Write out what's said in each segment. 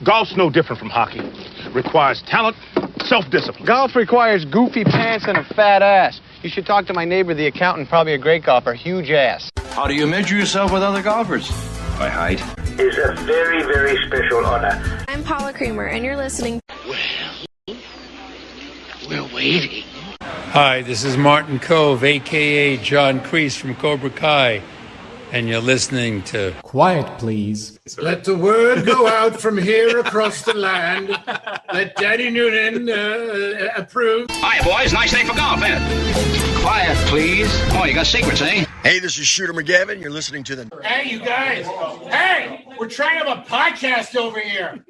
Golf's no different from hockey. Requires talent, self-discipline. Golf requires goofy pants and a fat ass. You should talk to my neighbor, the accountant, probably a great golfer, huge ass. How do you measure yourself with other golfers? By height. It's a very, very special honor. I'm Paula Creamer, and you're listening. Well, we're waiting. Hi, this is Martin Cove, a.k.a. John Kreese from Cobra Kai, and you're listening to Quiet, Please. Let the word go out from here across the land. Let Daddy Noonan approve. Hi, boys. Nice day for golf, ain't it? Quiet, please. Oh, you got secrets, eh? Hey, this is Shooter McGavin. You're listening to the... Hey, you guys. Hey, we're trying to have a podcast over here.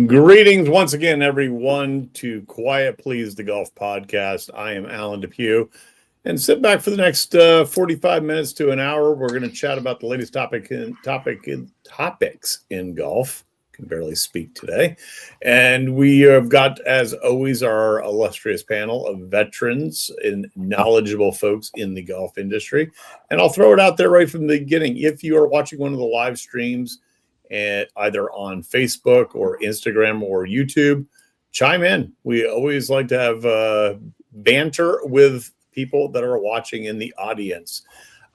Greetings once again, everyone, to Quiet Please, the Golf Podcast. I am Alan Depew, and sit back for the next 45 minutes to an hour. We're going to chat about the latest topics in golf. Can barely speak today. And we have got, as always, our illustrious panel of veterans and knowledgeable folks in the golf industry. And I'll throw it out there right from the beginning. If you are watching one of the live streams, and either on Facebook or Instagram or YouTube, chime in. We always like to have banter with people that are watching in the audience.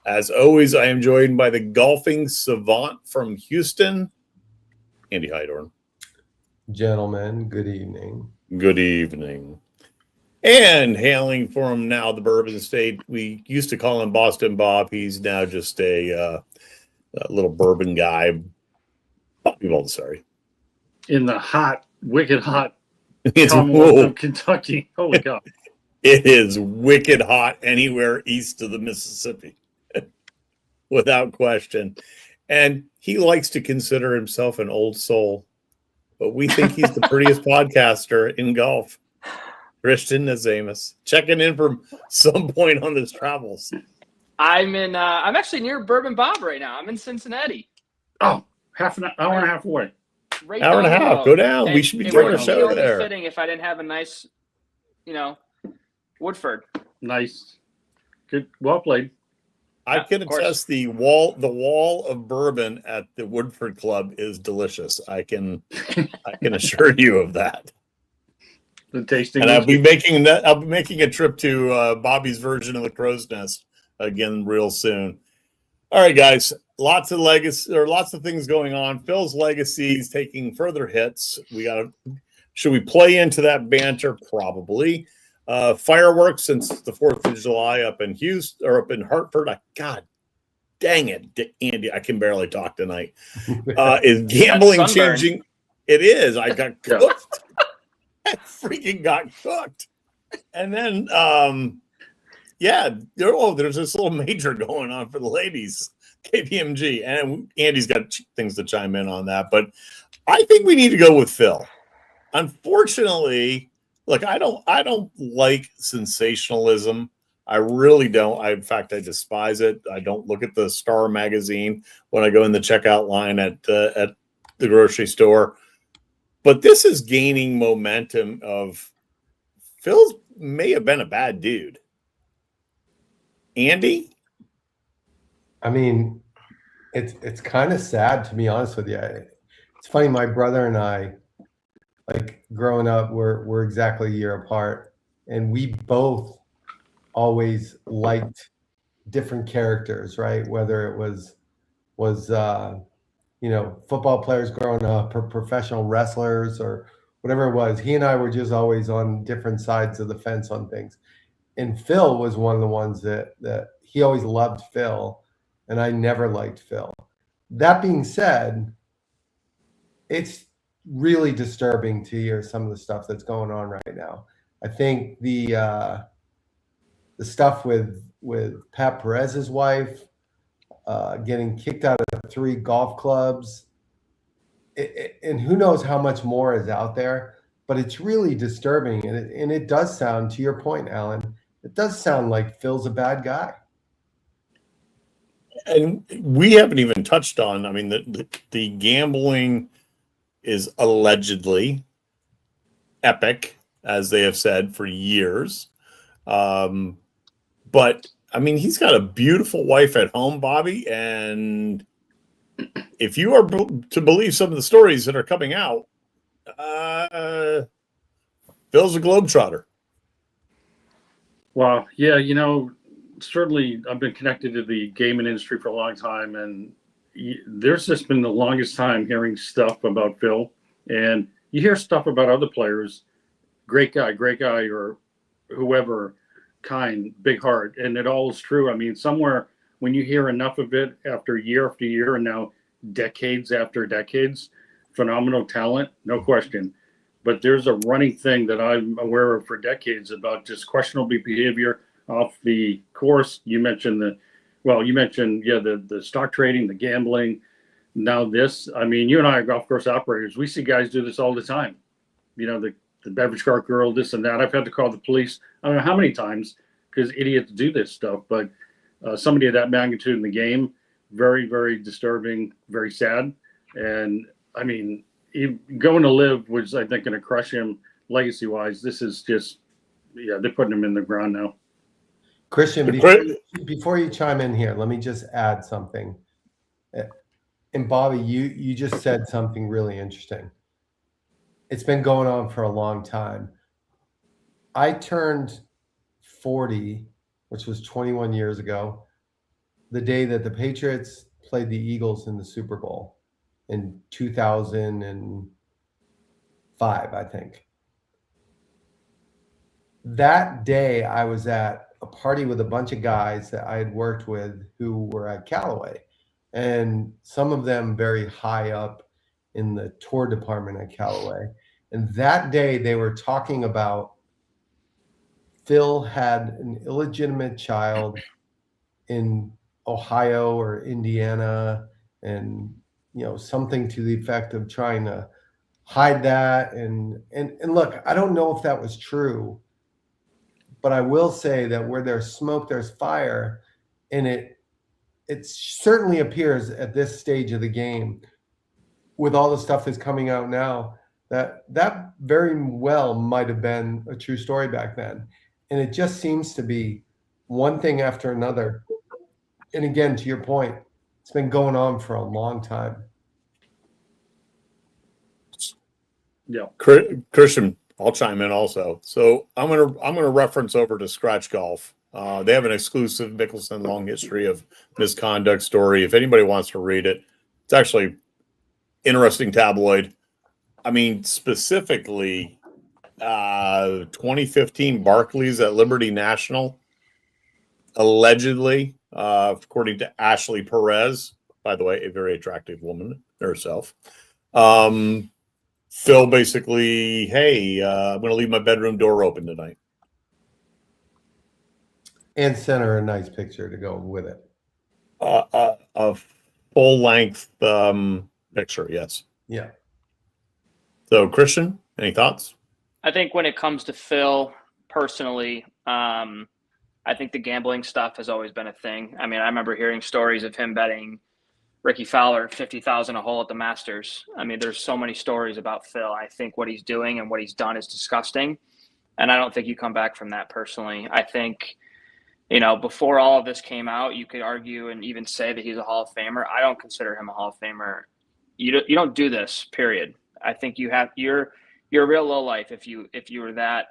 As always, I am joined by the golfing savant from Houston, Andy Hydorn. Gentlemen, good evening. Good evening. And hailing from now the Bourbon State, we used to call him Boston Bob. He's now just a little bourbon guy. Sorry. In the hot, wicked hot it's Commonwealth of Kentucky. Holy cow. It is wicked hot anywhere east of the Mississippi, without question. And he likes to consider himself an old soul, but we think he's the prettiest podcaster in golf. Christian Nazamus, checking in from some point on his travels. I'm actually near Bourbon Bob right now. I'm in Cincinnati. Oh. Half an hour and a half away. Right hour and a half. Go down. And we should be doing a show there. Fitting if I didn't have a nice, Woodford. Nice. Good. Well played. I can attest the wall of bourbon at the Woodford Club is delicious. I can assure you of that. The tasting. And I'll be making a trip to Bobby's version of the Crow's Nest again real soon. All right, guys. Lots of things going on. Phil's legacy is taking further hits. Should we play into that banter? Probably. Fireworks since the 4th of July up in Houston or up in Hartford. God dang it, Andy, I can barely talk tonight. Is gambling changing? It is. I got cooked. I freaking got cooked. And then, there's this little major going on for the ladies. KPMG, and Andy's got things to chime in on that, but I think we need to go with Phil. Unfortunately, look, I don't like sensationalism. I really don't. In fact, I despise it. I don't look at the Star magazine when I go in the checkout line at the grocery store. But this is gaining momentum of Phil may have been a bad dude. Andy? I mean, it's kind of sad, to be honest with you. It's funny, my brother and I, like growing up, we're exactly a year apart, and we both always liked different characters, right? Whether it was football players growing up or professional wrestlers or whatever it was. He and I were just always on different sides of the fence on things. And Phil was one of the ones that he always loved Phil. And I never liked Phil. That being said, it's really disturbing to hear some of the stuff that's going on right now. I think the stuff with Pat Perez's wife, getting kicked out of 3 golf clubs, and who knows how much more is out there, but it's really disturbing. And it does sound, to your point, Alan, it does sound like Phil's a bad guy. And we haven't even touched on, I mean, the gambling is allegedly epic, as they have said for years. But, I mean, he's got a beautiful wife at home, Bobby, and if you are to believe some of the stories that are coming out, Phil's a globetrotter. Well, yeah, certainly I've been connected to the gaming industry for a long time, and there's just been the longest time hearing stuff about Phil. And you hear stuff about other players, great guy, or whoever, kind, big heart, and it all is true. I mean, somewhere when you hear enough of it after year, and now decades after decades, phenomenal talent, no question. But there's a running thing that I'm aware of for decades about just questionable behavior off the course. You mentioned the stock trading, the gambling. Now this, I mean, you and I are golf course operators. We see guys do this all the time. The beverage cart girl, this and that. I've had to call the police, I don't know how many times, because idiots do this stuff. But somebody of that magnitude in the game, very, very disturbing, very sad. And I mean, going to live was, I think, going to crush him legacy-wise. This is just, they're putting him in the ground now. Christian, before you chime in here, let me just add something. And Bobby, you just said something really interesting. It's been going on for a long time. I turned 40, which was 21 years ago, the day that the Patriots played the Eagles in the Super Bowl in 2005, I think. That day, I was at a party with a bunch of guys that I had worked with who were at Callaway, and some of them very high up in the tour department at Callaway. And that day, they were talking about Phil had an illegitimate child in Ohio or Indiana, and something to the effect of trying to hide that. And look, I don't know if that was true, but I will say that where there's smoke, there's fire, and it certainly appears at this stage of the game, with all the stuff that's coming out now, that very well might have been a true story back then. And it just seems to be one thing after another. And again, to your point, it's been going on for a long time. Yeah, Christian, I'll chime in also. So I'm gonna reference over to Scratch Golf. They have an exclusive Mickelson long history of misconduct story. If anybody wants to read it, it's actually interesting tabloid. I mean, specifically, 2015 Barclays at Liberty National, allegedly, according to Ashley Perez, by the way, a very attractive woman herself. Phil basically, hey, I'm going to leave my bedroom door open tonight. And sent her a nice picture to go with it. A full-length picture, yes. Yeah. So, Christian, any thoughts? I think when it comes to Phil, personally, I think the gambling stuff has always been a thing. I mean, I remember hearing stories of him betting Ricky Fowler $50,000 a hole at the Masters. I mean, there's so many stories about Phil. I think what he's doing and what he's done is disgusting, and I don't think you come back from that personally. I think, before all of this came out, you could argue and even say that he's a Hall of Famer. I don't consider him a Hall of Famer. You don't do this, period. I think you're a real low life if you were that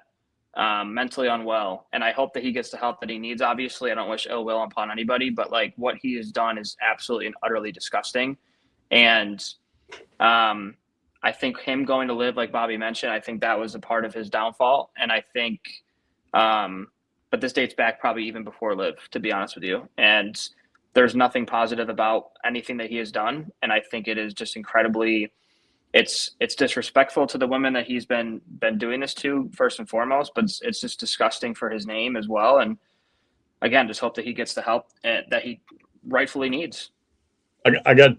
mentally unwell, and I hope that he gets the help that he needs. Obviously, I don't wish ill will upon anybody, but like what he has done is absolutely and utterly disgusting. And I think him going to live, like Bobby mentioned, I think that was a part of his downfall. And I think, but this dates back probably even before live, to be honest with you. And there's nothing positive about anything that he has done. And I think it is just incredibly, it's disrespectful to the women that he's been doing this to, first and foremost, but it's just disgusting for his name as well. And again, just hope that he gets the help that he rightfully needs. I got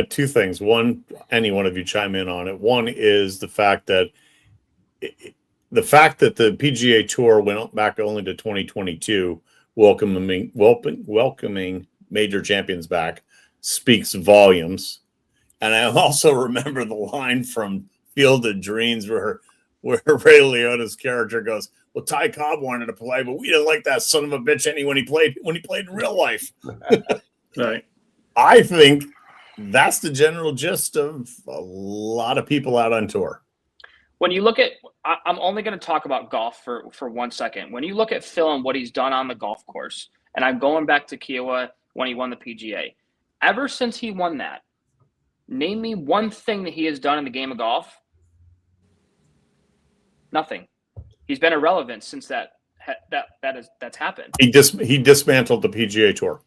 two things. One, any one of you chime in on it. One is the fact that the PGA Tour went back only to 2022, welcoming major champions back, speaks volumes. And I also remember the line from Field of Dreams where Ray Liotta's character goes, "Well, Ty Cobb wanted to play, but we didn't like that son of a bitch when he played in real life." Right. I think that's the general gist of a lot of people out on tour. When you look at, I'm only going to talk about golf for 1 second. When you look at Phil and what he's done on the golf course, and I'm going back to Kiowa when he won the PGA, ever since he won that, name me one thing that he has done in the game of golf. Nothing. He's been irrelevant since that's happened. He dismantled the PGA Tour.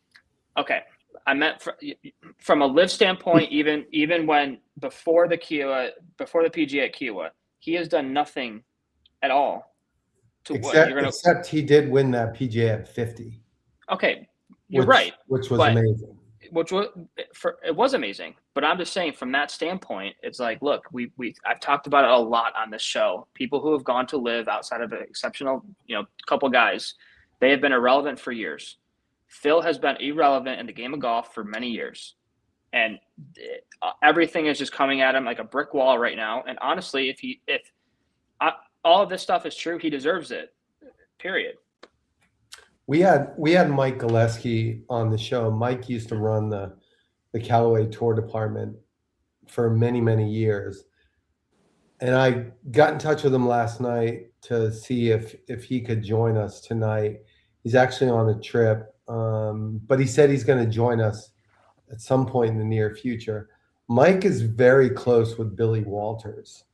Okay, I meant from a live standpoint. Even when before the PGA at Kiowa, he has done nothing at all. Except he did win that PGA at 50. Okay, you're right. Which was amazing. It was amazing. But I'm just saying, from that standpoint, it's like, look, I've talked about it a lot on this show. People who have gone to live outside of an exceptional, couple guys, they have been irrelevant for years. Phil has been irrelevant in the game of golf for many years, and everything is just coming at him like a brick wall right now. And honestly, if all of this stuff is true, he deserves it. Period. We had Mike Gillespie on the show. Mike used to run the Callaway Tour department for many, many years. And I got in touch with him last night to see if he could join us tonight. He's actually on a trip, but he said he's going to join us at some point in the near future. Mike is very close with Billy Walters,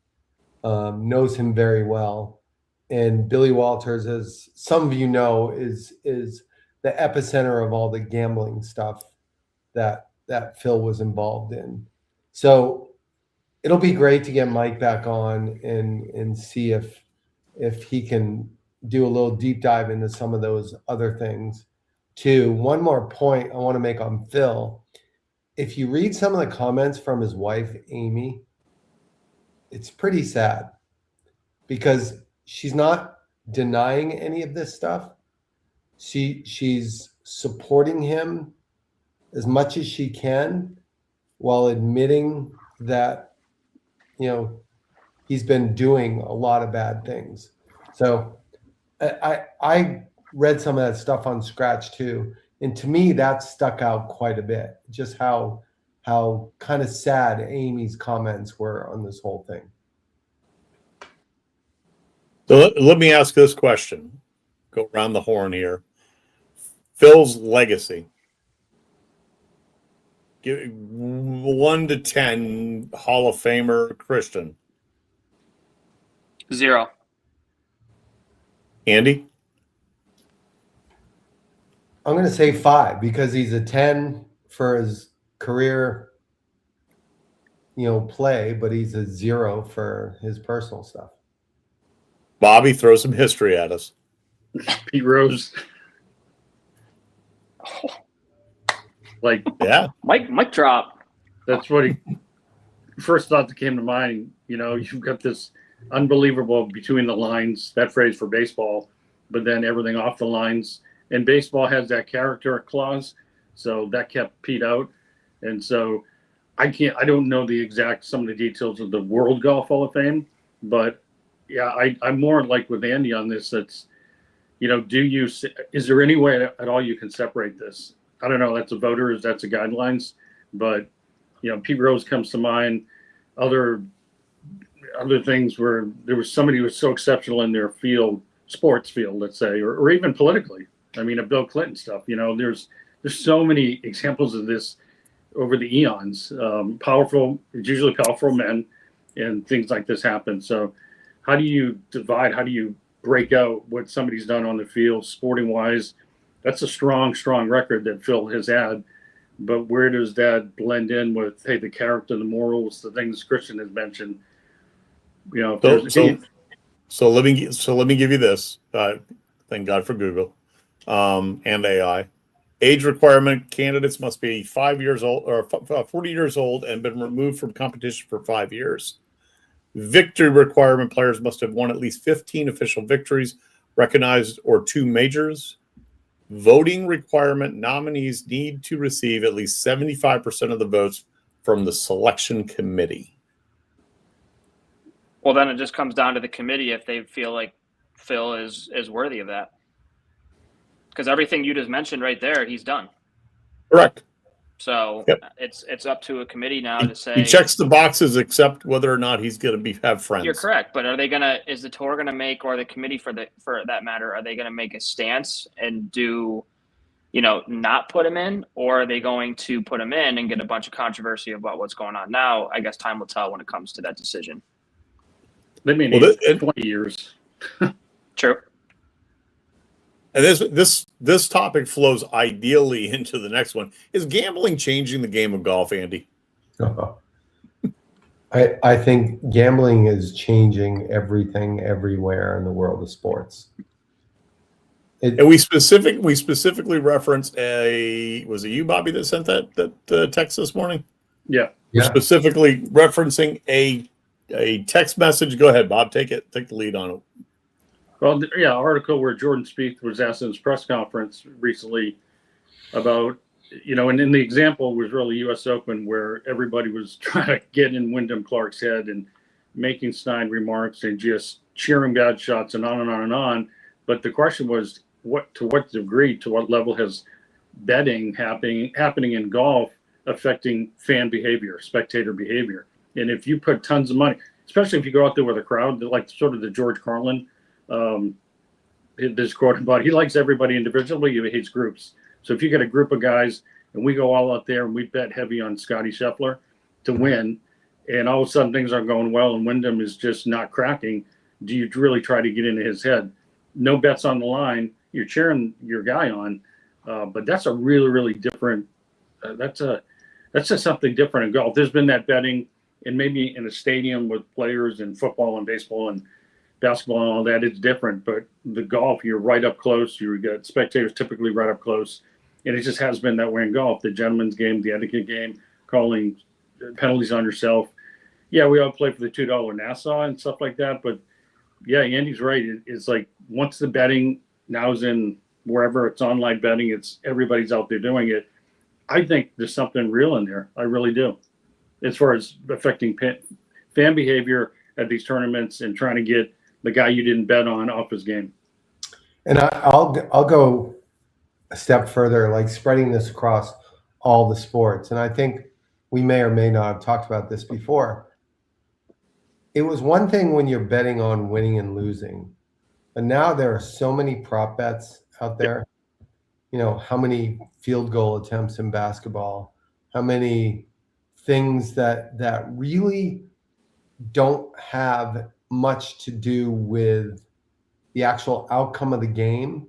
knows him very well. And Billy Walters, as some of you know, is the epicenter of all the gambling stuff that Phil was involved in. So it'll be great to get Mike back on and see if he can do a little deep dive into some of those other things too. One more point I want to make on Phil. If you read some of the comments from his wife, Amy, it's pretty sad because she's not denying any of this stuff. She's supporting him as much as she can while admitting that, he's been doing a lot of bad things. So I read some of that stuff on Scratch too. And to me, that stuck out quite a bit, just how kind of sad Amy's comments were on this whole thing. So let me ask this question. Go around the horn here. Phil's legacy. Give 1 to 10 Hall of Famer Christian. 0. Andy? I'm going to say 5 because he's a 10 for his career, play, but he's a 0 for his personal stuff. Bobby, throw some history at us. Pete Rose. Yeah. Mic drop. That's what he first thought that came to mind. You've got this unbelievable between the lines, that phrase for baseball, but then everything off the lines. And baseball has that character clause, so that kept Pete out. And so I don't know some of the details of the World Golf Hall of Fame, but yeah, I'm more like with Andy on this. That's, is there any way at all you can separate this? I don't know. That's a voters, that's a guidelines, but Pete Rose comes to mind. Other things where there was somebody who was so exceptional in their field, sports field, let's say, or even politically. I mean, Bill Clinton stuff. There's so many examples of this over the eons. It's usually powerful men, and things like this happen. So, how do you divide? How do you break out what somebody's done on the field, sporting wise? That's a strong record that Phil has had. But where does that blend in with, hey, the character, the morals, the things Christian has mentioned? So let me give you this. Thank God for Google and AI. Age requirement: candidates must be 5 years old or 40 years old and been removed from competition for 5 years. Victory requirement: players must have won at least 15 official victories, recognized, or 2 majors. Voting requirement: nominees need to receive at least 75% of the votes from the selection committee. Well, then it just comes down to the committee if they feel like Phil is worthy of that. Because everything you just mentioned right there, he's done. Correct. So Yep. it's up to a committee now to say He checks the boxes except whether or not he's going to have friends. you're correct. But is the tour going to make, or the committee for that matter, are they going to make a stance and do, not put him in, or are they going to put him in and get a bunch of controversy about what's going on now? I guess time will tell when it comes to that decision. They may need 20 years. True. And this topic flows ideally into the next one. Is gambling changing the game of golf, Andy? I think gambling is changing everything everywhere in the world of sports. And we specifically referenced was it you, Bobby, that sent that text this morning? Yeah. We're specifically referencing a text message. Go ahead, Bob. Take the lead on it. Well, yeah, article where Jordan Spieth was asked in his press conference recently about, and in the example was really U.S. Open, where everybody was trying to get in Wyndham Clark's head and making snide remarks and just cheering bad shots and on and on and on. But the question was, to what degree, to what level has betting happening in golf affecting fan behavior, spectator behavior? And if you put tons of money, especially if you go out there with a crowd, like sort of the George Carlin, this quote about, he likes everybody individually, he hates groups. So if you get a group of guys and we go all out there and we bet heavy on Scotty Scheffler to win, and all of a sudden things aren't going well and Wyndham is just not cracking, do you really try to get into his head? No bets on the line, you're cheering your guy on, but that's a really, really different. That's just something different in golf. There's been that betting, and maybe in a stadium with players in football and baseball and basketball and all that, it's different. But the golf, you're right up close. You got spectators typically right up close, and it just has been that way in golf. The gentleman's game, the etiquette game, calling penalties on yourself. Yeah, we all play for the $2 Nassau and stuff like that, but yeah, Andy's right. It's like once the betting now is in wherever it's online betting, it's everybody's out there doing it. I think there's something real in there. I really do, as far as affecting fan behavior at these tournaments and trying to get the guy you didn't bet on off his game. And I'll go a step further, like spreading this across all the sports. And I think we may or may not have talked about this before. It was one thing when you're betting on winning and losing, but now there are so many prop bets out there. How many field goal attempts in basketball, how many things that really don't have much to do with the actual outcome of the game.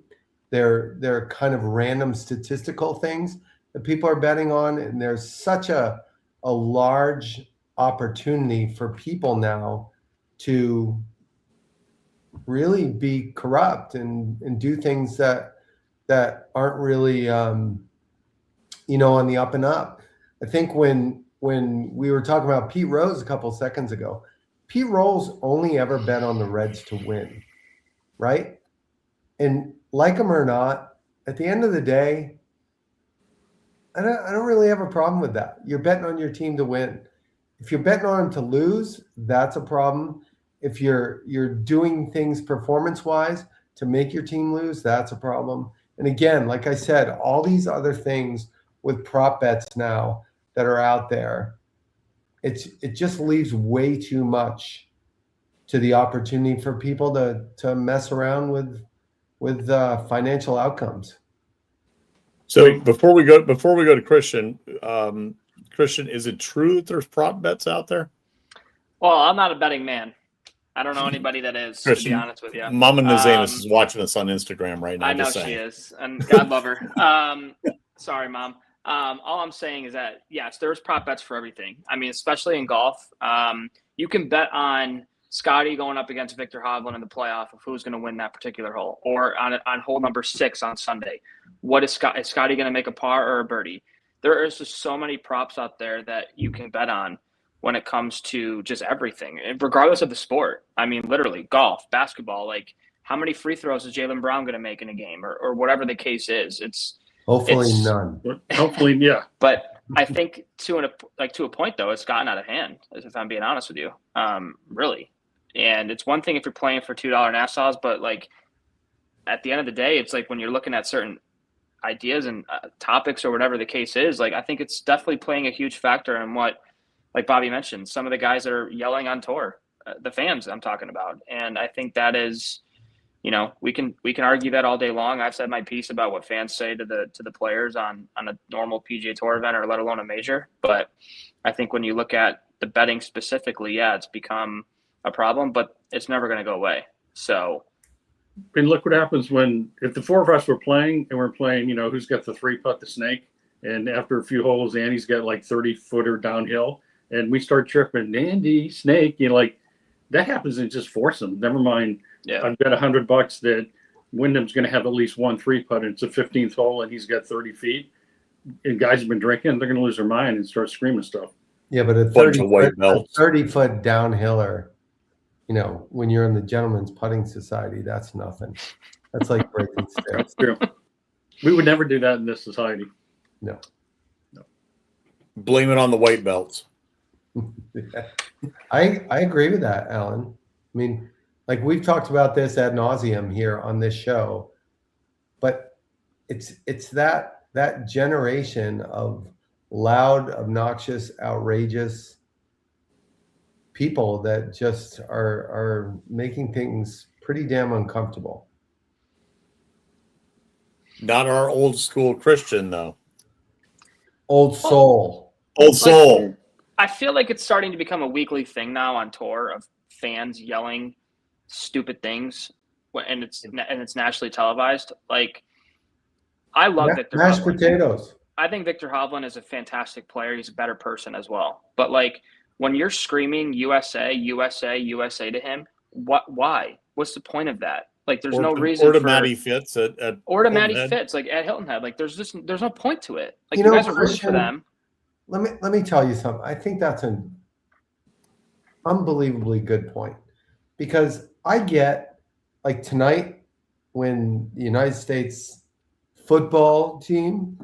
They're kind of random statistical things that people are betting on, and there's such a large opportunity for people now to really be corrupt and do things that aren't really on the up and up. I think when we were talking about Pete Rose a couple seconds ago, Pete Rose only ever bet on the Reds to win, right? And like him or not, at the end of the day, I don't really have a problem with that. You're betting on your team to win. If you're betting on them to lose, that's a problem. If you're doing things performance-wise to make your team lose, that's a problem. And again, like I said, all these other things with prop bets now that are out there, it just leaves way too much to the opportunity for people to mess around with financial outcomes. So before we go to Christian, is it true that there's prop bets out there? Well, I'm not a betting man. I don't know anybody that is, Christian, to be honest with you. Mama Nazanis is watching us on Instagram right now. I know she is, and God love her. Sorry, Mom. All I'm saying is that, yes, there's prop bets for everything. I mean, especially in golf. You can bet on Scotty going up against Victor Hovland in the playoff of who's going to win that particular hole, or on hole number 6 on Sunday. Is Scotty going to make a par or a birdie? There is just so many props out there that you can bet on when it comes to just everything, regardless of the sport. I mean, literally golf, basketball, like how many free throws is Jaylen Brown going to make in a game, or whatever the case is. Hopefully none. Hopefully, yeah. But I think to a point though, it's gotten out of hand, if I'm being honest with you, really. And it's one thing if you're playing for $2 Nassaus, but like at the end of the day, it's like when you're looking at certain, ideas and topics or whatever the case is. Like, I think it's definitely playing a huge factor in what, like Bobby mentioned, some of the guys that are yelling on tour, the fans I'm talking about. And I think that is, you know, we can argue that all day long. I've said my piece about what fans say to the players on a normal PGA Tour event, or let alone a major. But I think when you look at the betting specifically, yeah, it's become a problem, but it's never going to go away. So, I mean, look what happens if the four of us were playing and we're playing, you know, who's got the 3-putt the snake, and after a few holes, Andy's got like 30-footer downhill, and we start tripping, Andy, snake, you know, like that happens in just foursome. Never mind. Yeah. I've got $100 that Wyndham's going to have at least one 3-putt, and it's a 15th hole, and he's got 30 feet. And guys have been drinking, they're going to lose their mind and start screaming stuff. Yeah, but a 30-foot downhiller, you know, when you're in the Gentleman's Putting Society, that's nothing. That's like breaking stairs. That's true. We would never do that in this society. No. Blame it on the white belts. I agree with that, Alan. I mean, like we've talked about this ad nauseum here on this show, but it's that generation of loud, obnoxious, outrageous people that just are making things pretty damn uncomfortable. Not our old school Christian, though. Old soul. Old soul. I feel like it's starting to become a weekly thing now on tour of fans yelling stupid things, and it's nationally televised. Like, I love Victor mashed Hovland. Potatoes. I think Victor Hovland is a fantastic player. He's a better person as well. But like, when you're screaming USA, USA, USA to him, why? What's the point of that? Like, there's no reason. Or to Matty Fitz or to Matty Fitz, like at Hilton Head. Like, there's no point to it. Like, you you know, guys are rooting for them. Let me tell you something. I think that's an unbelievably good point, because I get, like, tonight when the United States football team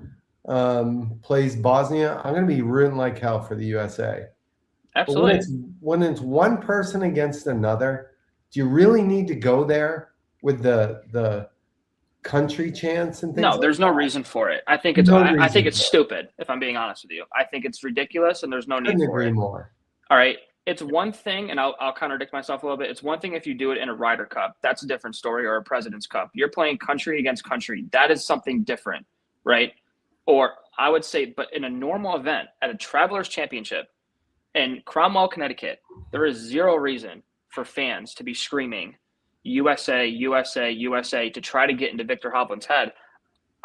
plays Bosnia, I'm going to be rooting like hell for the USA. Absolutely. But when it's one person against another, do you really need to go there with the country chants and things? No, there's no reason for it. I think it's stupid, if I'm being honest with you. I think it's ridiculous, and there's no need for it. More. All right. It's one thing, and I'll contradict myself a little bit. It's one thing if you do it in a Ryder Cup. That's a different story, or a President's Cup. You're playing country against country. That is something different, right? Or I would say, but in a normal event at a Travelers Championship in Cromwell, Connecticut, there is zero reason for fans to be screaming USA, USA, USA to try to get into Victor Hovland's head.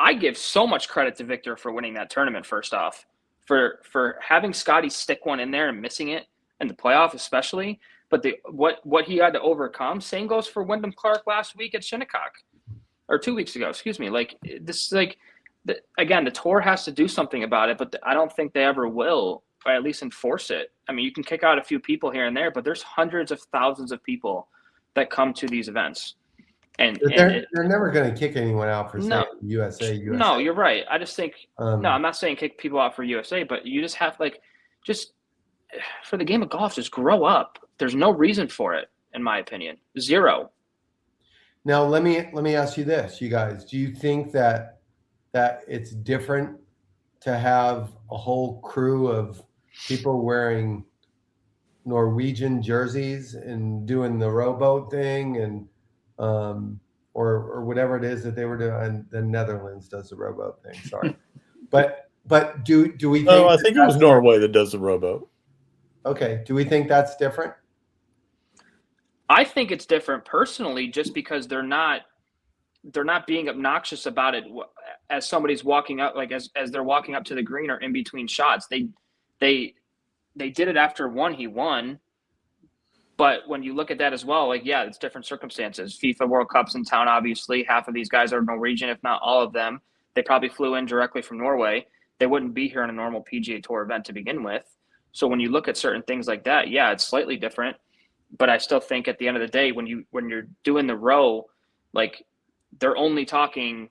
I give so much credit to Victor for winning that tournament, first off, for having Scotty stick one in there and missing it in the playoff especially. But what he had to overcome, same goes for Wyndham Clark last week at Shinnecock, or 2 weeks ago, excuse me. Like, this is like, again, the tour has to do something about it, but I don't think they ever will, or at least enforce it. I mean, you can kick out a few people here and there, but there's hundreds of thousands of people that come to these events. And they're never going to kick anyone out for saying USA. No, you're right. I just think, no, I'm not saying kick people out for USA, but you just have, like, just for the game of golf, just grow up. There's no reason for it, in my opinion. Zero. Now, let me ask you this, you guys. Do you think that it's different to have a whole crew of people wearing Norwegian jerseys and doing the rowboat thing, and or whatever it is that they were doing? The Netherlands does the rowboat thing. Sorry, but do we? Think I think it was Norway that does the rowboat. Okay, do we think that's different? I think it's different personally, just because they're not being obnoxious about it as somebody's walking up, like as they're walking up to the green or in between shots. They did it after he won. But when you look at that as well, like, yeah, it's different circumstances. FIFA World Cup's in town, obviously. Half of these guys are Norwegian, if not all of them. They probably flew in directly from Norway. They wouldn't be here on a normal PGA Tour event to begin with. So when you look at certain things like that, yeah, it's slightly different. But I still think at the end of the day, when you're doing the row, like, they're only talking,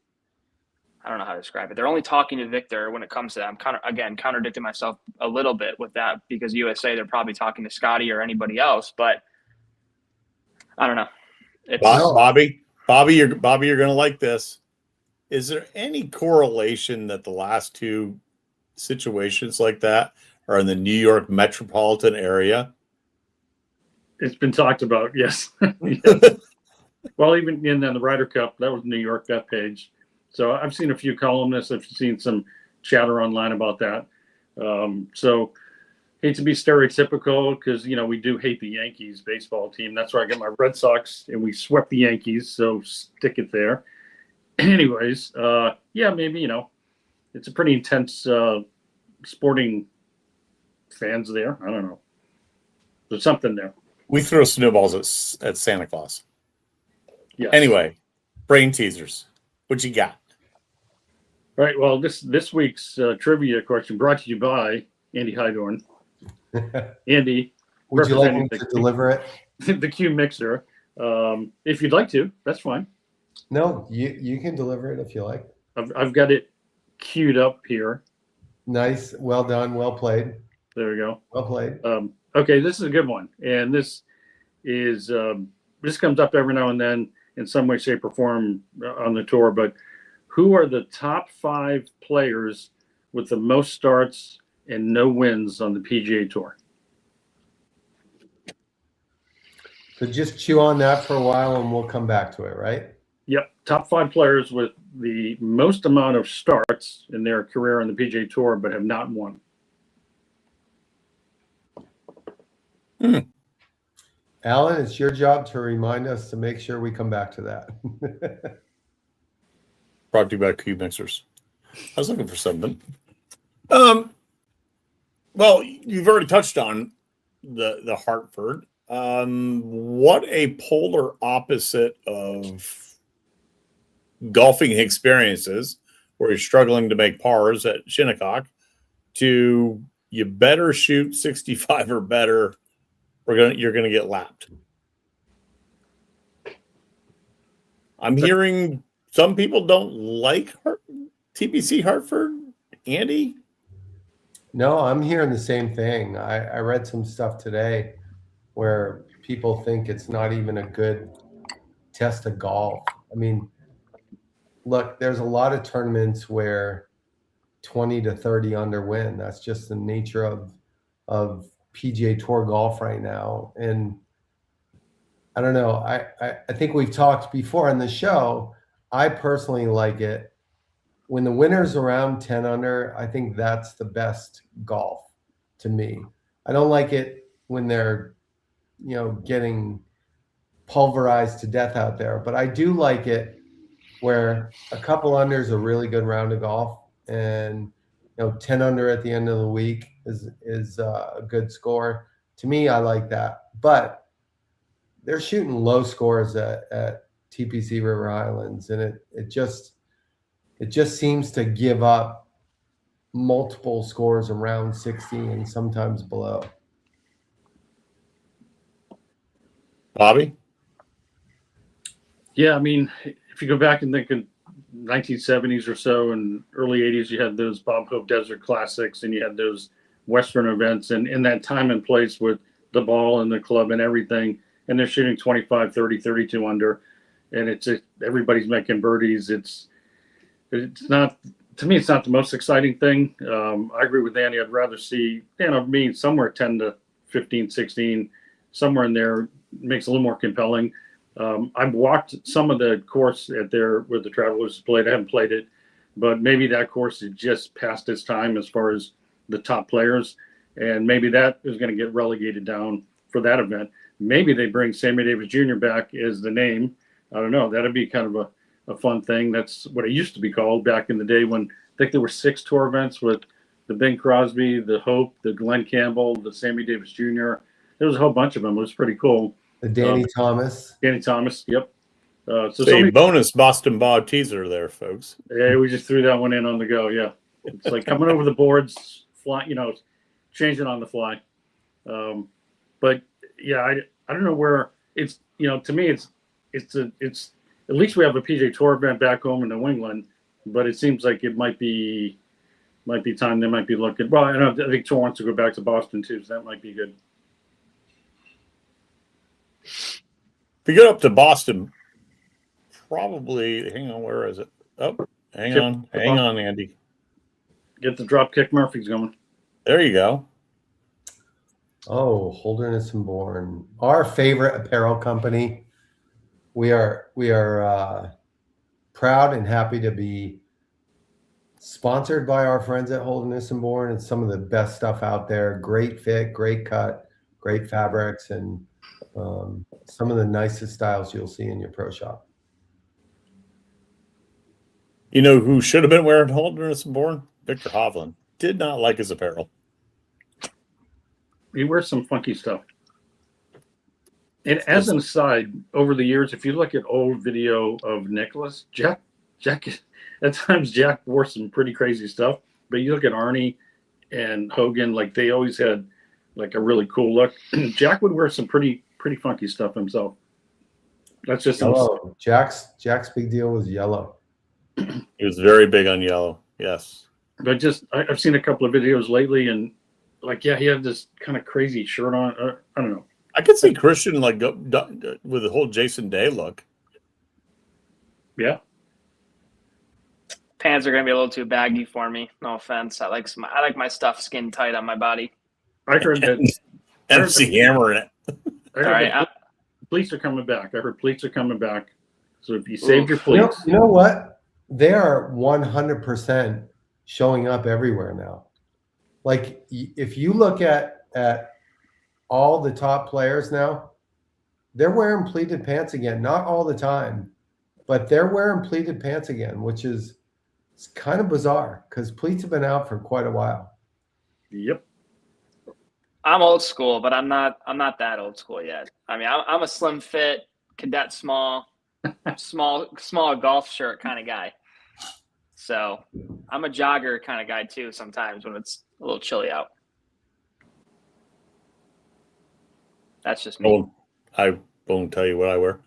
I don't know how to describe it. They're only talking to Victor when it comes to that. I'm contradicting myself a little bit with that, because USA, they're probably talking to Scotty or anybody else, but I don't know. Bobby, you're going to like this. Is there any correlation that the last two situations like that are in the New York metropolitan area? It's been talked about, yes. Yes. Well, even in the Ryder Cup, that was New York, that page. So I've seen a few columnists. I've seen some chatter online about that. So hate to be stereotypical because, we do hate the Yankees baseball team. That's where I get my Red Sox, and we swept the Yankees. So stick it there. Anyways, yeah, maybe, it's a pretty intense sporting fans there. I don't know. There's something there. We throw snowballs at Santa Claus. Yes. Anyway, brain teasers. What you got? All right. Well, this week's trivia question brought to you by Andy Hydorn. Andy, would you like me to deliver it? The Q Mixer. If you'd like to, that's fine. No, you can deliver it if you like. I've got it queued up here. Nice. Well done. Well played. There we go. Well played. Okay, this is a good one, and this is this comes up every now and then in some way, shape, or form on the tour. But who are the top 5 players with the most starts and no wins on the PGA Tour? So just chew on that for a while, and we'll come back to it, right? Yep, top 5 players with the most amount of starts in their career on the PGA Tour, but have not won. Alan, it's your job to remind us to make sure we come back to that. Brought to you by Q Mixers. I was looking for something. Well, you've already touched on the Hartford. What a polar opposite of golfing experiences where you're struggling to make pars at Shinnecock to you better shoot 65 or better. You're gonna get lapped. I'm hearing some people don't like TPC Hartford. Andy? No, I'm hearing the same thing. I read some stuff today where people think it's not even a good test of golf. I mean, look, there's a lot of tournaments where 20 to 30 under win. That's just the nature of PGA Tour golf right now. And I don't know. I think we've talked before on the show. I personally like it when the winner's around 10 under. I think that's the best golf to me. I don't like it when they're, getting pulverized to death out there. But I do like it where a couple under is a really good round of golf, and 10 under at the end of the week is a good score. To me, I like that. But they're shooting low scores at TPC River Highlands, and it just seems to give up multiple scores around 60 and sometimes below. Bobby? Yeah, I mean, if you go back and think in 1970s or so and early 80s, you had those Bob Hope Desert Classics, and you had those Western events, and in that time and place with the ball and the club and everything, and they're shooting 25, 30, 32 under, and everybody's making birdies. It's not, to me, it's not the most exciting thing. I agree with Andy. I'd rather see, me somewhere 10 to 15, 16, somewhere in there makes it a little more compelling. I've walked some of the course where the Travelers played. I haven't played it, but maybe that course is just past its time as far as the top players, and maybe that is going to get relegated down for that event. Maybe they bring Sammy Davis Jr. back as the name. I don't know. That'd be kind of a fun thing. That's what it used to be called back in the day when I think there were 6 tour events with the Bing Crosby, the Hope, the Glenn Campbell, the Sammy Davis Jr. There was a whole bunch of them. It was pretty cool. The Danny Thomas. Danny Thomas, yep. Bonus Boston Bob teaser there, folks. Yeah, we just threw that one in on the go. Yeah, it's like coming over the boards, fly, changing on the fly. But yeah, I don't know where it's. To me, it's at least we have a PGA Tour event back home in New England, but it seems like it might be time they might be looking. Well, I think Tour wants to go back to Boston too, so that might be good. If we get up to Boston, probably, hang on, where is it? Oh, Hang on, Andy. Get the drop kick Murphy's going. There you go. Oh, Holderness and Bourne, our favorite apparel company. We are proud and happy to be sponsored by our friends at Holderness and Bourne. It's some of the best stuff out there. Great fit, great cut, great fabrics, and some of the nicest styles you'll see in your pro shop. You know who should have been wearing Holderness and Bourne? Victor Hovland. Did not like his apparel. He wears some funky stuff. And as an aside, over the years, if you look at old video of Nicholas, Jack, at times Jack wore some pretty crazy stuff. But you look at Arnie and Hogan, like they always had like a really cool look. Jack would wear some pretty funky stuff himself. That's just yellow. Jack's big deal was yellow. He was very big on yellow. Yes. But I've seen a couple of videos lately, and like, yeah, he had this kind of crazy shirt on. I don't know. I could see Christian like go with the whole Jason Day look. Yeah. Pants are gonna be a little too baggy for me. No offense. I like my stuff skin tight on my body. I heard that MC Hammer in it. All right. Pleats are coming back. I heard pleats are coming back. So if you saved your pleats, you know what? They are 100% showing up everywhere now. Like if you look at all the top players now, they're wearing pleated pants again. Not all the time, but they're wearing pleated pants again, which is it's kind of bizarre because pleats have been out for quite a while. Yep. I'm old school, but I'm not that old school yet. I mean, I'm a slim fit, cadet small golf shirt kind of guy. So I'm a jogger kind of guy too sometimes when it's a little chilly out. That's just me. I won't tell you what I wear.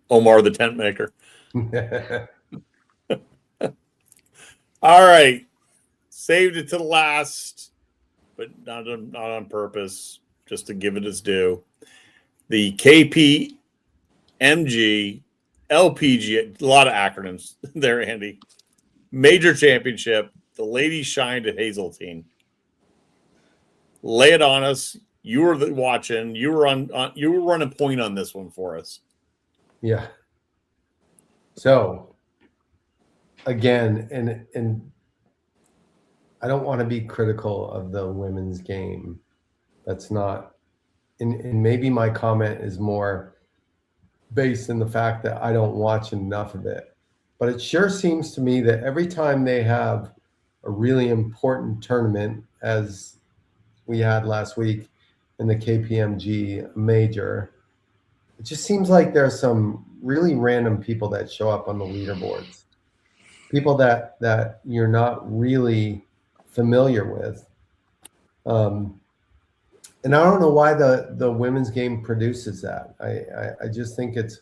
Omar the tent maker. All right. Saved it to the last, but not on purpose, just to give it its due. The KPMG LPG, a lot of acronyms there, Andy. Major Championship. The ladies shined at Hazeltine. Lay it on us. You were watching. You were running point on this one for us. Yeah. So again, and I don't want to be critical of the women's game. That's not, and maybe my comment is more based in the fact that I don't watch enough of it. But it sure seems to me that every time they have a really important tournament, as we had last week in the KPMG major, it just seems like there's some really random people that show up on the leaderboards. People that you're not really familiar with. And I don't know why the women's game produces that. I just think it's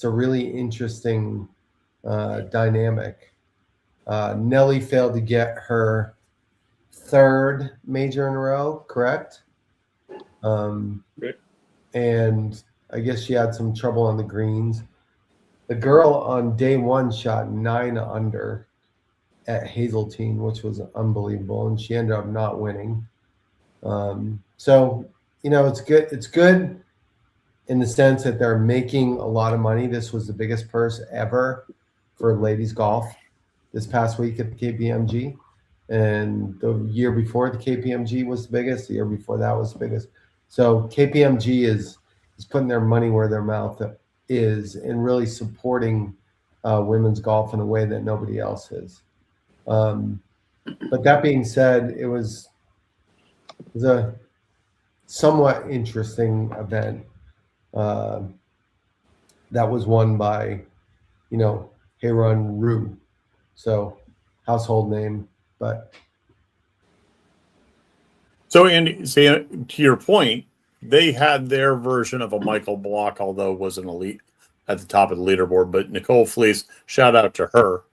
a really interesting dynamic. Nelly failed to get her third major in a row, correct? And I guess she had some trouble on the greens. The girl on day one shot 9 under at Hazeltine, which was unbelievable, and she ended up not winning. So, you know, it's good. It's good in the sense that they're making a lot of money. This was the biggest purse ever for ladies golf this past week at the KPMG. And the year before the KPMG was the biggest. The year before that was the biggest. So KPMG is putting their money where their mouth is and really supporting women's golf in a way that nobody else is. But that being said, it was a somewhat interesting event that was won by, you know, Heiran Rue. So household name, but. So, Andy, see, to your point, they had their version of a Michael Block, although it wasn't elite at the top of the leaderboard. But Nicole Fleece, shout out to her.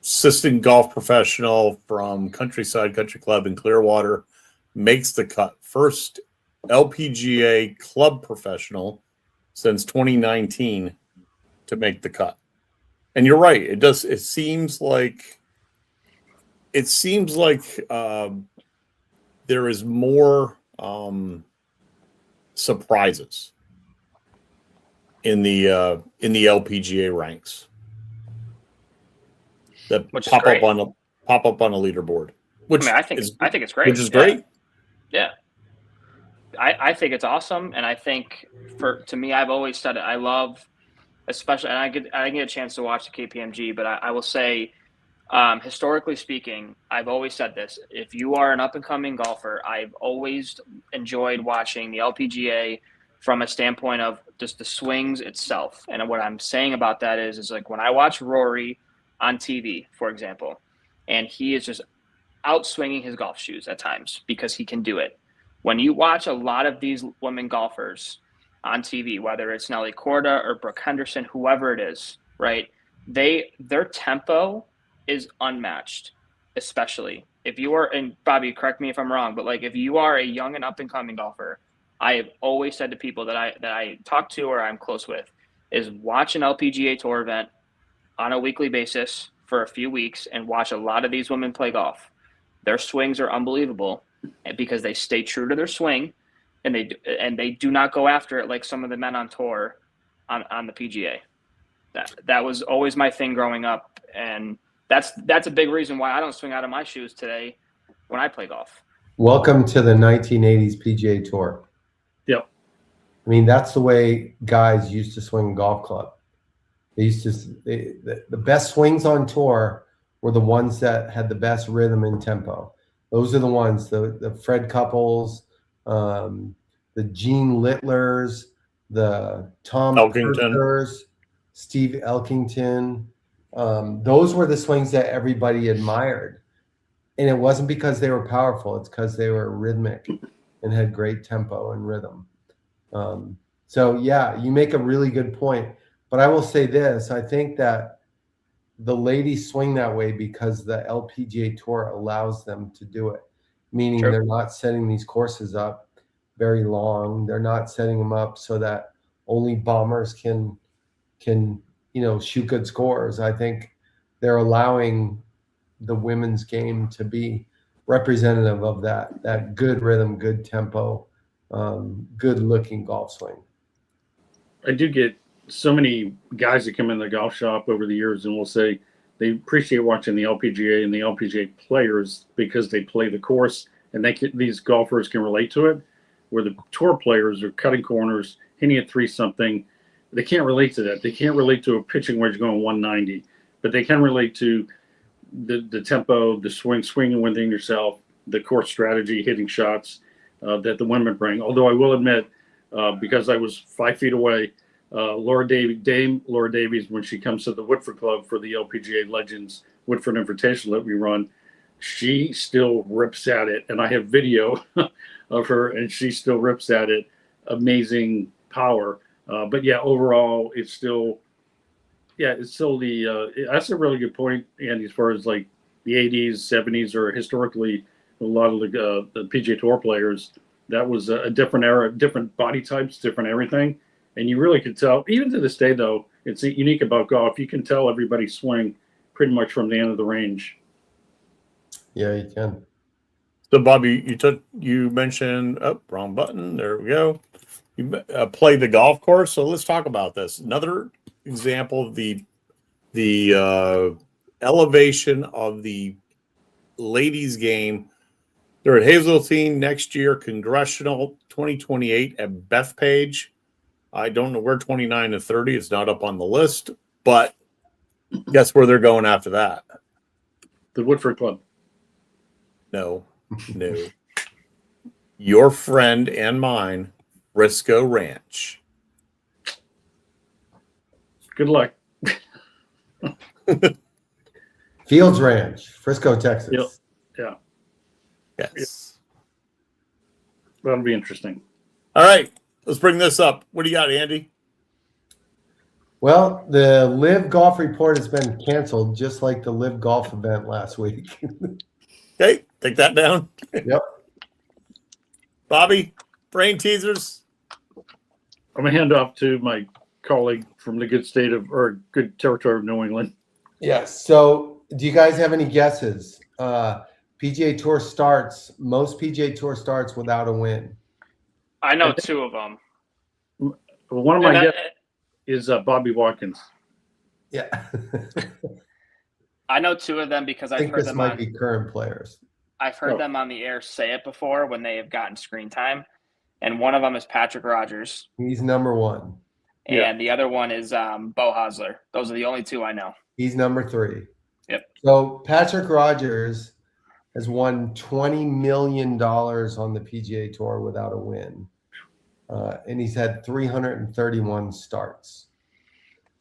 Assistant golf professional from Countryside Country Club in Clearwater, makes the cut. First LPGA club professional since 2019 to make the cut. And you're right. It does. It seems like there is more surprises in the LPGA ranks that pop up on a leaderboard. Which I think it's great. Which is great. Yeah. I think it's awesome, and I think to me, I've always said it. I love, especially, and I didn't get a chance to watch the KPMG, but I will say, historically speaking, I've always said this: if you are an up and coming golfer, I've always enjoyed watching the LPGA from a standpoint of just the swings itself. And what I'm saying about that is like when I watch Rory on TV, for example, and he is just out swinging his golf shoes at times because he can do it. When you watch a lot of these women golfers on TV, whether it's Nelly Korda or Brooke Henderson, whoever it is, right? Their tempo is unmatched, especially if you are, and Bobby, correct me if I'm wrong, but like if you are a young and up and coming golfer, I have always said to people that I talk to or I'm close with is watch an LPGA Tour event on a weekly basis for a few weeks and watch a lot of these women play golf. Their swings are unbelievable because they stay true to their swing and they do not go after it like some of the men on tour on the PGA. That was always my thing growing up, and that's a big reason why I don't swing out of my shoes today when I play golf. Welcome to the 1980s PGA Tour. Yep. I mean, that's the way guys used to swing a golf club. They used to the best swings on tour were the ones that had the best rhythm and tempo. Those are the ones, the Fred Couples, the Gene Littlers, the Tom Elkington, Steve Elkington. Those were the swings that everybody admired. And it wasn't because they were powerful. It's because they were rhythmic and had great tempo and rhythm. So, yeah, you make a really good point. But I will say this. I think that the ladies swing that way because the LPGA Tour allows them to do it, meaning they're not setting these courses up very long. They're not setting them up so that only bombers can shoot good scores. I think they're allowing the women's game to be representative of that good rhythm, good tempo, good looking golf swing. I do get so many guys that come in the golf shop over the years and will say they appreciate watching the LPGA and the LPGA players because they play the course and these golfers can relate to it, where the tour players are cutting corners, hitting a 3-something. They can't relate to that. They can't relate to a pitching wedge going 190, but they can relate to the tempo, the swinging within yourself, the course strategy, hitting shots that the women bring. Although I will admit, because I was 5 feet away, Dame Laura Davies, when she comes to the Woodford Club for the LPGA Legends Woodford Invitational that we run, she still rips at it. And I have video of her, and she still rips at it. Amazing power. But yeah, overall, it's still that's a really good point, Andy, as far as like the 80s, 70s, or historically a lot of the PGA Tour players. That was a different era, different body types, different everything. And you really could tell, even to this day, though, it's unique about golf. You can tell everybody swing pretty much from the end of the range. Yeah, you can. So, Bobby, you mentioned, wrong button. There we go. You play the golf course. So let's talk about this. Another example of the elevation of the ladies' game. They're at Hazeltine next year, Congressional 2028 at Bethpage. I don't know where 29 to 30. It's not up on the list, but guess where they're going after that? The Woodford Club. No. Your friend and mine, Frisco Ranch. Good luck. Fields Ranch, Frisco, Texas. Yeah. Yes. That'll be interesting. All right. Let's bring this up. What do you got, Andy? Well, the Live Golf Report has been canceled, just like the Live Golf event last week. Okay, take that down. Yep. Bobby, brain teasers. I'm going to hand off to my colleague from the good state of, or good territory of New England. Yes. So, do you guys have any guesses? PGA Tour starts. Most PGA Tour starts without a win. I know two of them. One of my guesses is Bobby Watkins. Yeah. I know two of them because I I've think heard this them might on. be current players. I've heard them on the air say it before when they have gotten screen time, and one of them is Patrick Rogers. He's number one. And the other one is Bo Hosler. Those are the only two I know. He's number 3. Yep. So Patrick Rogers has won $20 million on the PGA Tour without a win. And he's had 331 starts.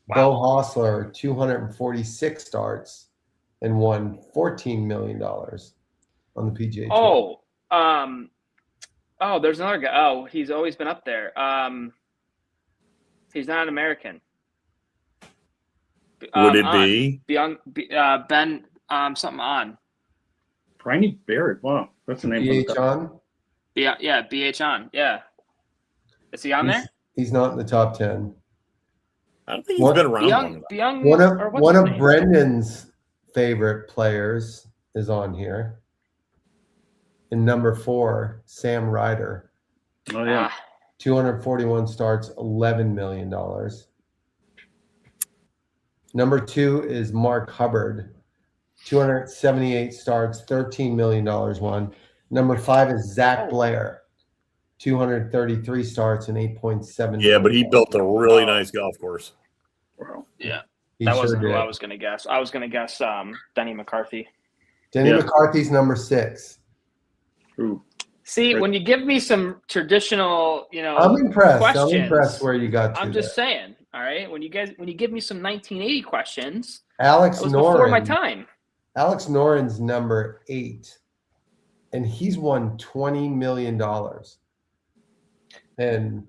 Wow. Bo Hosler, 246 starts and won $14 million on the PGA Tour. There's another guy. Oh, he's always been up there. He's not an American. Would it be? Ben something on. Briney Barrett. Wow, that's the name. BH on? Yeah, BH on. Yeah. Is he on there? He's not in the top 10. I don't think he's been around One of Brendan's favorite players is on here. And number 4, Sam Ryder. Oh, yeah. 241 starts, $11 million. Number 2 is Mark Hubbard. 278 starts, $13 million won. Number 5 is Zach Blair. 233 starts and 8.7. Yeah, but he built a really nice golf course. Yeah. That wasn't who I was going to guess. I was going to guess Denny McCarthy. Denny McCarthy's number 6. Ooh. See, when you give me some traditional, I'm impressed. questions, I'm impressed where you got to. I'm just saying, all right? When you give me some 1980 questions, Alex that was Noren, before my time. Alex Noren's number 8, and he's won $20 million. And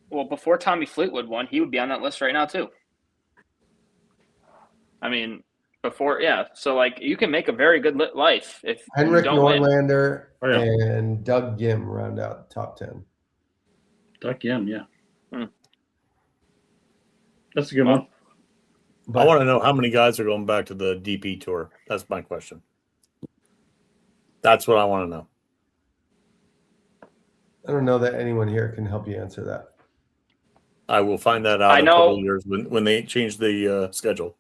well, before Tommy Fleetwood won, he would be on that list right now too. I mean, before, yeah. So like, you can make a very good life if Henrik you don't win. Norlander and Doug Gim round out the top 10. Doug Gim, yeah. That's a good one. I want to know how many guys are going back to the DP tour. That's my question. That's what I want to know. I don't know that anyone here can help you answer that. I will find that out in a couple of years when they change the schedule.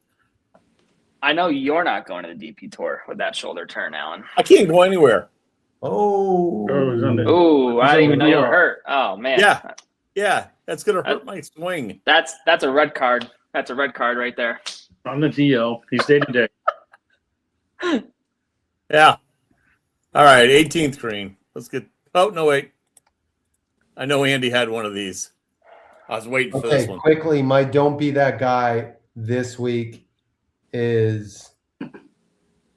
I know you're not going to the DP tour with that shoulder turn, Alan. I can't go anywhere. Oh, I didn't even know you were hurt. Oh man. Yeah, that's gonna hurt my swing. That's a red card. That's a red card right there. On the DL, he's day to day. Yeah. All right, 18th green. Let's get. Oh no, wait. I know Andy had one of these. I was waiting for this one. Quickly, my don't be that guy this week is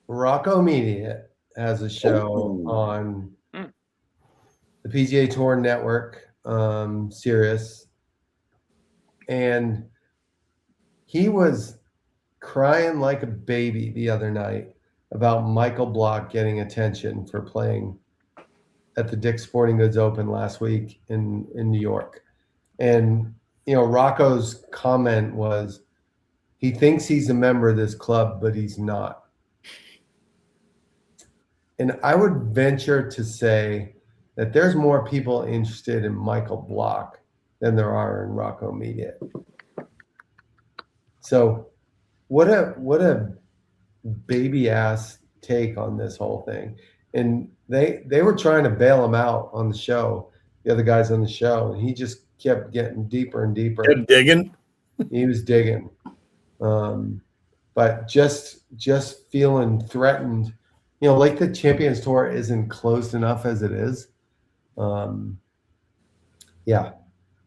Rocco Media has a show on the PGA Tour Network, Sirius, and he was crying like a baby the other night about Michael Block getting attention for playing at the Dick's Sporting Goods Open last week in New York. And, Rocco's comment was, he thinks he's a member of this club, but he's not. And I would venture to say that there's more people interested in Michael Block than there are in Rocco Media. So what a baby ass take on this whole thing. And they were trying to bail him out on the show, the other guys on the show, and he just kept getting deeper and deeper. Kept digging? He was digging. But just feeling threatened, like the Champions Tour isn't closed enough as it is. Yeah,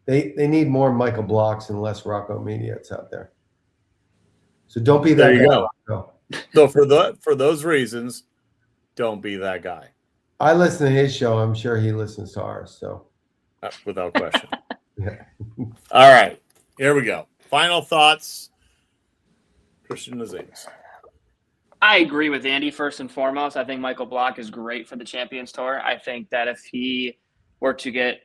they need more Michael Blocks and less Rocco Mediates out there. So don't be that there you guy. Go. So for those reasons, don't be that guy. I listen to his show. I'm sure he listens to ours. So without question. Yeah. All right, here we go. Final thoughts. Christian Nazanis. I agree with Andy first and foremost. I think Michael Block is great for the Champions Tour. I think that if he were to get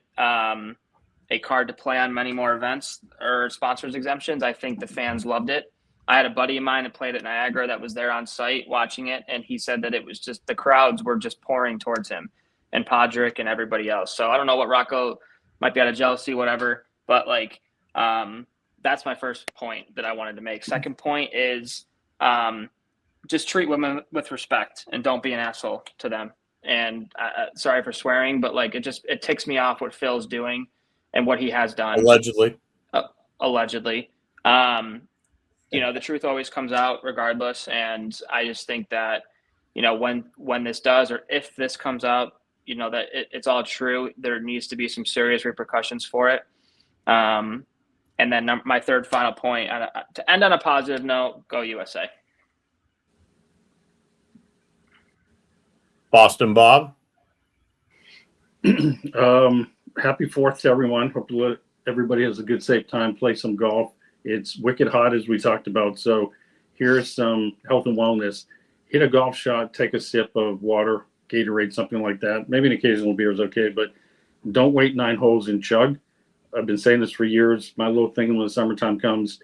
a card to play on many more events or sponsors exemptions. I think the fans loved it. I had a buddy of mine that played at Niagara that was there on site watching it, and he said that it was just the crowds were just pouring towards him and Podrick and everybody else. So I don't know what Rocco might be out of jealousy, whatever, but like that's my first point that I wanted to make. Second point is just treat women with respect and don't be an asshole to them. And sorry for swearing, but like it ticks me off what Phil's doing and what he has done. Allegedly. Allegedly. You know, the truth always comes out regardless. And I just think that, you know, when this does, or if this comes out, you know, that it's all true, there needs to be some serious repercussions for it. And then my third final point, to end on a positive note, go USA. Boston Bob. Happy 4th to everyone. Hope everybody has a good, safe time. Play some golf. It's wicked hot, as we talked about. So here's some health and wellness. Hit a golf shot, take a sip of water, Gatorade, something like that. Maybe an occasional beer is okay, but don't wait 9 holes and chug. I've been saying this for years. My little thing when the summertime comes,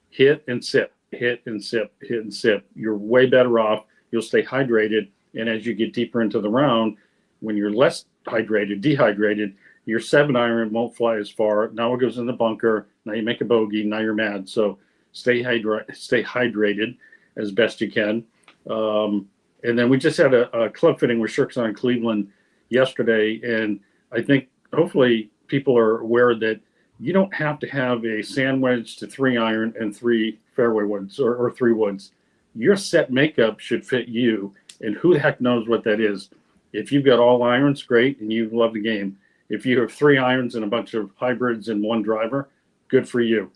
hit and sip, hit and sip, hit and sip. You're way better off. You'll stay hydrated. And as you get deeper into the round, when you're less hydrated, dehydrated, your 7-iron won't fly as far. Now it goes in the bunker. Now you make a bogey. Now you're mad. So stay hydrated as best you can. And then we just had a club fitting with Shirks on Cleveland yesterday. And I think hopefully people are aware that you don't have to have a sand wedge to 3-iron and 3 fairway woods or 3 woods. Your set makeup should fit you. And who the heck knows what that is? If you've got all irons, great, and you love the game. If you have 3 irons and a bunch of hybrids and 1 driver, good for you.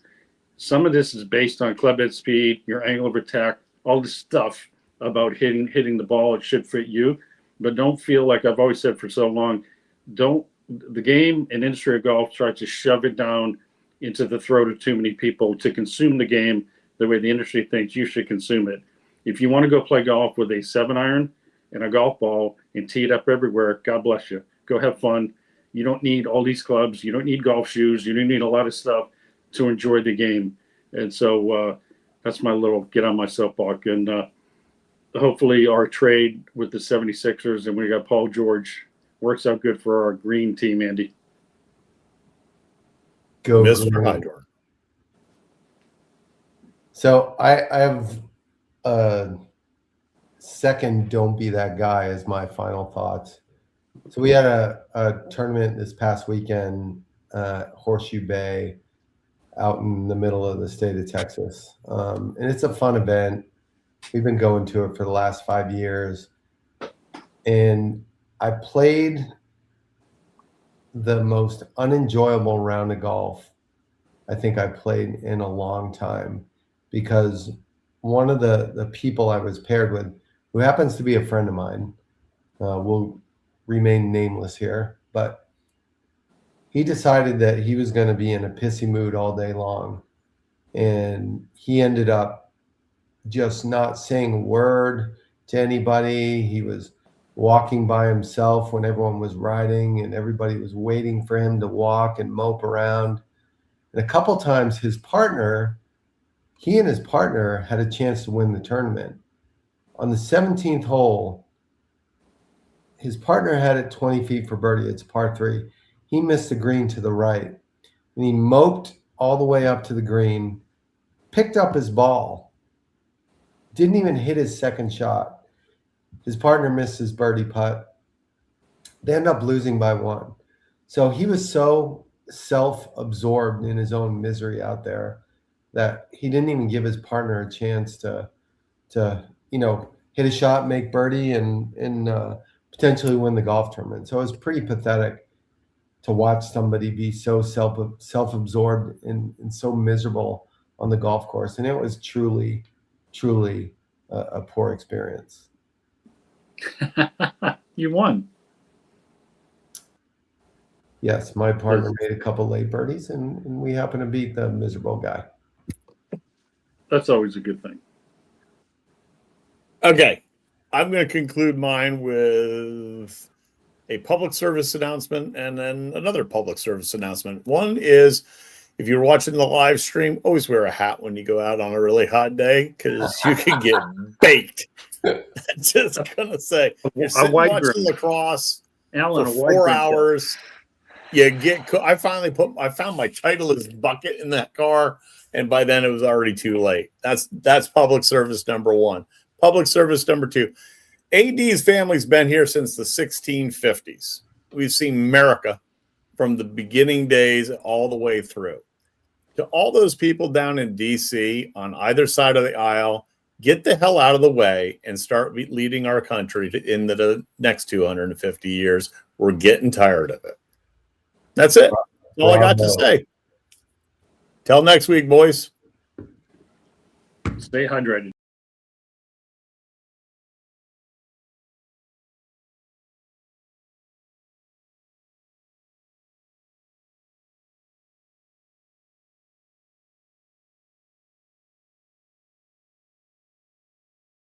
Some of this is based on club head speed, your angle of attack, all this stuff about hitting the ball. It should fit you, but don't feel like I've always said for so long. The game and industry of golf tries to shove it down into the throat of too many people to consume the game the way the industry thinks you should consume it. If you want to go play golf with a 7-iron and a golf ball and tee it up everywhere, God bless you. Go have fun. You don't need all these clubs. You don't need golf shoes. You don't need a lot of stuff to enjoy the game. And so that's my little get on my soapbox. And hopefully our trade with the 76ers and we got Paul George works out good for our green team, Andy. Go Mr. green. Hydor. So I have a second don't be that guy as my final thoughts. So we had a tournament this past weekend, Horseshoe Bay, out in the middle of the state of Texas. And it's a fun event. We've been going to it for the last 5 years. And I played the most unenjoyable round of golf I think I played in a long time, because one of the people I was paired with, who happens to be a friend of mine, will remain nameless here, but he decided that he was going to be in a pissy mood all day long. And he ended up just not saying a word to anybody. He was walking by himself when everyone was riding, and everybody was waiting for him to walk and mope around. And a couple times he and his partner had a chance to win the tournament. On the 17th hole, his partner had it 20 feet for birdie. It's par 3. He missed the green to the right, and he moped all the way up to the green, picked up his ball, didn't even hit his second shot. His partner missed his birdie putt. They ended up losing by 1. So he was so self-absorbed in his own misery out there that he didn't even give his partner a chance to hit a shot, make birdie, and potentially win the golf tournament. So it was pretty pathetic to watch somebody be so self-absorbed and so miserable on the golf course. And it was truly, truly a poor experience. You won. Yes, my partner made a couple late birdies, and we happened to beat the miserable guy. That's always a good thing. Okay. I'm going to conclude mine with a public service announcement and then another public service announcement. One is, if you're watching the live stream, always wear a hat when you go out on a really hot day because you can get baked. Just gonna say, you're sitting watching lacrosse for 4 hours. You get. I found my Titleist bucket in that car, and by then it was already too late. That's public service number one. Public service number two. AD's family's been here since the 1650s. We've seen America from the beginning days all the way through. To all those people down in D.C. on either side of the aisle, get the hell out of the way and start leading our country in the next 250 years. We're getting tired of it. That's it. That's all I got to say. Till next week, boys. Stay hydrated.